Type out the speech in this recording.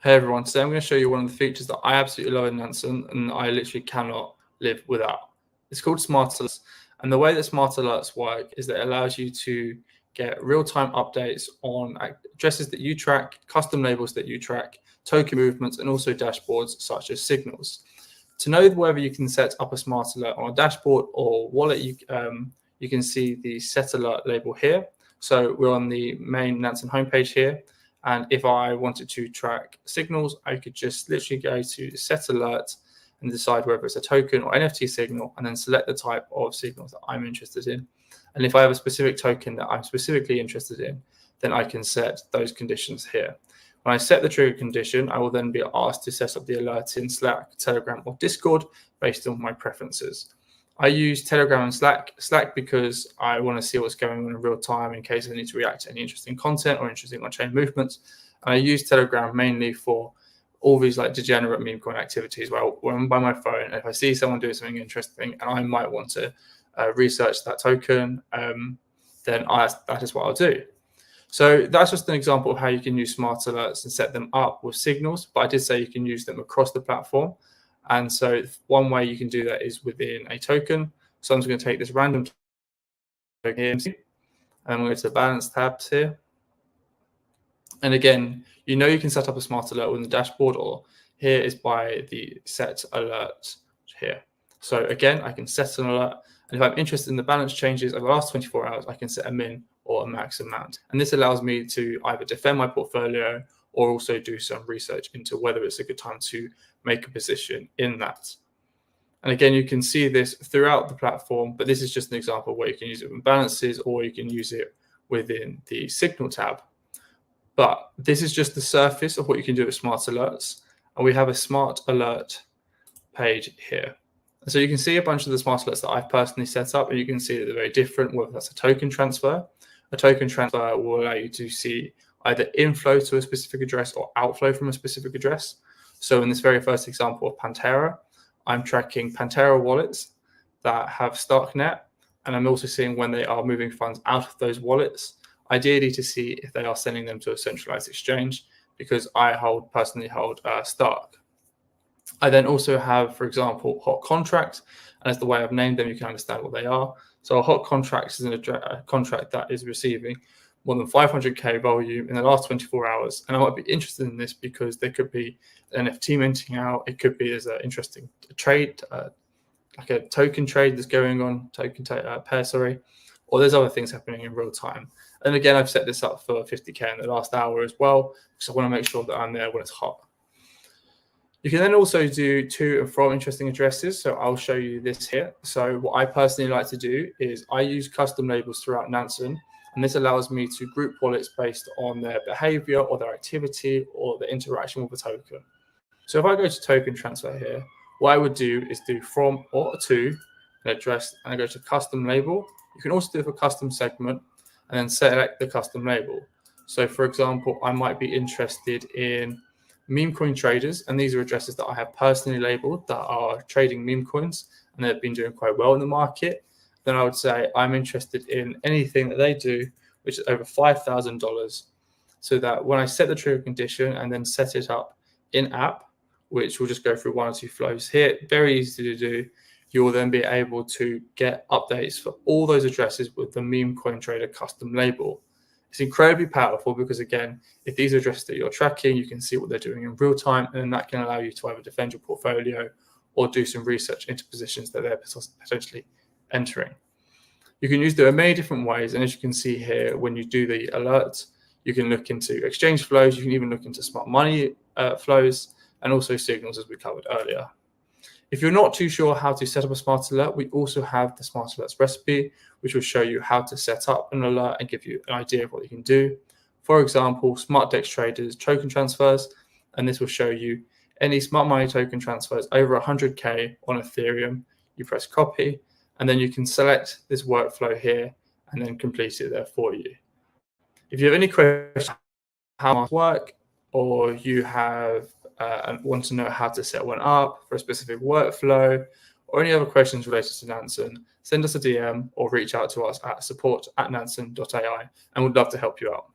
Hey everyone, today I'm going to show you one of the features that I absolutely love in Nansen and I literally cannot live without. It's called Smart Alerts, and the way that Smart Alerts work is that it allows you to get real-time updates on addresses that you track, custom labels that you track, token movements, and also dashboards such as signals. To know whether you can set up a Smart Alert on a dashboard or wallet, you can see the Set Alert label here. So we're on the main Nansen homepage here. And if I wanted to track signals, I could just literally go to Set Alert and decide whether it's a token or NFT signal, and then select the type of signals that I'm interested in. And if I have a specific token that I'm specifically interested in, then I can set those conditions here. When I set the trigger condition, I will then be asked to set up the alert in Slack, Telegram, or Discord based on my preferences. I use Telegram and Slack because I want to see what's going on in real time in case I need to react to any interesting content or interesting on-chain movements. And I use Telegram mainly for all these like degenerate meme coin activities where I'm by my phone, and if I see someone doing something interesting and I might want to research that token, then that is what I'll do. So that's just an example of how you can use Smart Alerts and set them up with signals, but I did say you can use them across the platform. And so one way you can do that is within a token. So I'm just going to take this random token here, and I'm going to go to the balance tabs here. And again, you can set up a Smart Alert within the dashboard, or here is by the Set Alert here. So again, I can set an alert. And if I'm interested in the balance changes over the last 24 hours, I can set a min or a max amount. And this allows me to either defend my portfolio or also do some research into whether it's a good time to make a position in that. And again, you can see this throughout the platform, but this is just an example where you can use it with balances or you can use it within the signal tab. But this is just the surface of what you can do with Smart Alerts. And we have a Smart Alert page here. And so you can see a bunch of the Smart Alerts that I've personally set up, and you can see that they're very different, whether that's a token transfer. A token transfer will allow you to see either inflow to a specific address or outflow from a specific address. So in this very first example of Pantera, I'm tracking Pantera wallets that have Starknet, and I'm also seeing when they are moving funds out of those wallets, ideally to see if they are sending them to a centralized exchange, because I personally hold Stark. I then also have, for example, hot contracts, and as the way I've named them, you can understand what they are. So a hot contract is a contract that is receiving more than 500k volume in the last 24 hours. And I might be interested in this because there could be an NFT minting out. It could be there's an interesting trade, like a token trade that's going on, pair, or there's other things happening in real time. And again, I've set this up for 50k in the last hour as well, because I want to make sure that I'm there when it's hot. You can then also do to and from interesting addresses. So I'll show you this here. So what I personally like to do is I use custom labels throughout Nansen, and this allows me to group wallets based on their behavior or their activity or the interaction with a token. So if I go to token transfer here, what I would do is do from or to an address, and I go to custom label. You can also do it for custom segment and then select the custom label. So for example, I might be interested in meme coin traders, and these are addresses that I have personally labeled that are trading meme coins and they've been doing quite well in the market. Then I would say I'm interested in anything that they do, which is over $5,000, so that when I set the trigger condition and then set it up in app, which will just go through one or two flows here, very easy to do, you will then be able to get updates for all those addresses with the meme coin trader custom label. It's incredibly powerful because, again, if these are addresses that you're tracking, you can see what they're doing in real time, and that can allow you to either defend your portfolio or do some research into positions that they're potentially entering. You can use them in many different ways, and as you can see here, when you do the alerts, you can look into exchange flows, you can even look into smart money flows, and also signals, as we covered earlier. If you're not too sure how to set up a Smart Alert, we also have the Smart Alerts recipe, which will show you how to set up an alert and give you an idea of what you can do. For example, Smart Dex traders, token transfers, and this will show you any smart money token transfers over 100k on Ethereum. You press copy, and then you can select this workflow here and then complete it there for you. If you have any questions how it works, or you have and want to know how to set one up for a specific workflow, or any other questions related to Nansen, send us a DM or reach out to us at support@nansen.ai, and we'd love to help you out.